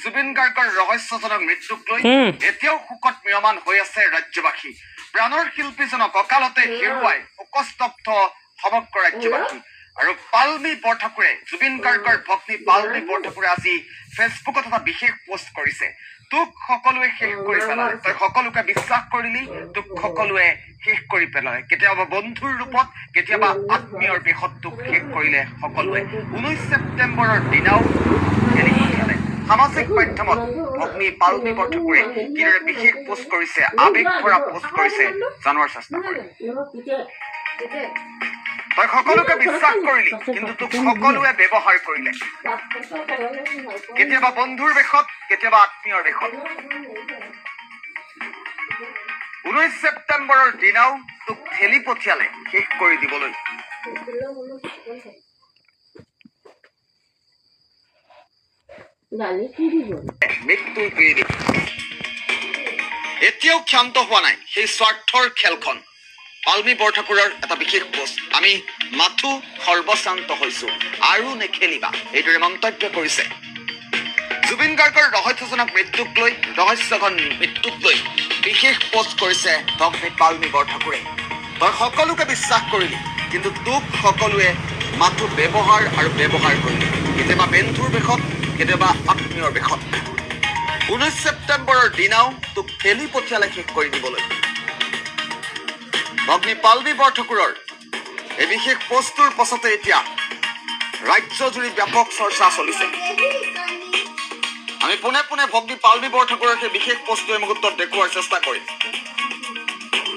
জুবিন গাৰ্গৰ ৰহস্যজনক মৃত্যুক লৈ এতিয়াও শোকত ম্ৰিয়মান হৈ আছে ৰাজ্যবাসী। প্ৰাণৰ শিল্পীজনক অকালতে হেৰুৱাই শোকস্তব্ধ সমগ্ৰ ৰাজ্যবাসী। আৰু পাল্মি বৰঠাকুৰে, জুবিন গাৰ্গৰ ভগ্নী পাল্মি বৰঠাকুৰে আজি ফেচবুকত এটা বিশেষ পোষ্ট কৰিছে। তোক সকলোৱে শেষ কৰি পেলালে, তই সকলোকে বিশ্বাস কৰিলি, তোক সকলোৱে শেষ কৰি পেলালে। কেতিয়াবা বন্ধুৰ ৰূপত, কেতিয়াবা আত্মীয়ৰ বেশত তোক শেষ কৰিলে সকলোৱে। 19 ছেপ্টেম্বৰৰ দিনাও এৰি পঠিয়ালে। সামাজিক মাধ্যমত ভগ্নী পাল্মি বৰঠাকুৰে কিদৰে বিশেষ পোষ্ট কৰিছে, আৱেগ ভৰা পোষ্ট কৰিছে জানাৰ চেষ্টা কৰে। তই সকলোকে বিশ্বাস কৰিলি, কিন্তু তোক সকলোৱে ব্যৱহাৰ কৰিলে। কেতিয়াবা বন্ধুৰ বেশত, কেতিয়াবা আত্মীয়ৰ বেশত। 19 ছেপ্টেম্বৰৰ দিনাও তোক ঠেলি পঠিয়ালে শেষ কৰি দিবলৈ। মৃত্যুৰ পিৰিতি এতিয়াও ক্ষান্ত হোৱা নাই সেই স্বাৰ্থৰ খেলখন। পাল্মি বৰঠাকুৰৰ এটা বিশেষ পোষ্ট, আমি মাথো সৰ্বশান্ত হৈছো আৰু নেখেলিবা, এইদৰে মন্তব্য কৰিছে। জুবিন গাৰ্গৰ ৰহস্যজনক মৃত্যুক লৈ বিশেষ পোষ্ট কৰিছে ভগ্নী পাল্মি বৰঠাকুৰে। তই সকলোকে বিশ্বাস কৰিলি, কিন্তু তোক সকলোৱে মাথো ব্যৱহাৰ আৰু ব্যৱহাৰ কৰিলি। কেতিয়াবা বন্ধুৰ বেশত, কেতিয়াবা আত্মীয়ৰ বেশত। 19 ছেপ্টেম্বৰৰ দিনাও তোক ঠেলি পঠিয়ালে শেষ কৰি দিবলৈ। ভগ্নী পাল্মি বৰঠাকুৰৰ এই বিশেষ পোষ্টটোৰ পাছতে এতিয়া ৰাজ্যজুৰি ব্যাপক চৰ্চা চলিছে। আমি পোনে পোনে ভগ্নী পাল্মি বৰঠাকুৰৰ সেই বিশেষ পোষ্টটো এই মুহূৰ্তত দেখুওৱাৰ চেষ্টা কৰিম।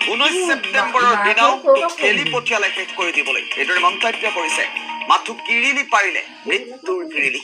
19 ছেপ্টেম্বৰৰ দিনাও ঠেলি পঠিয়ালে শেষ কৰি দিবলৈ, এইদৰে মন্তব্য কৰিছে। মাথো কিৰিলি পাৰিলে মৃত্যুৰ কিৰিলি।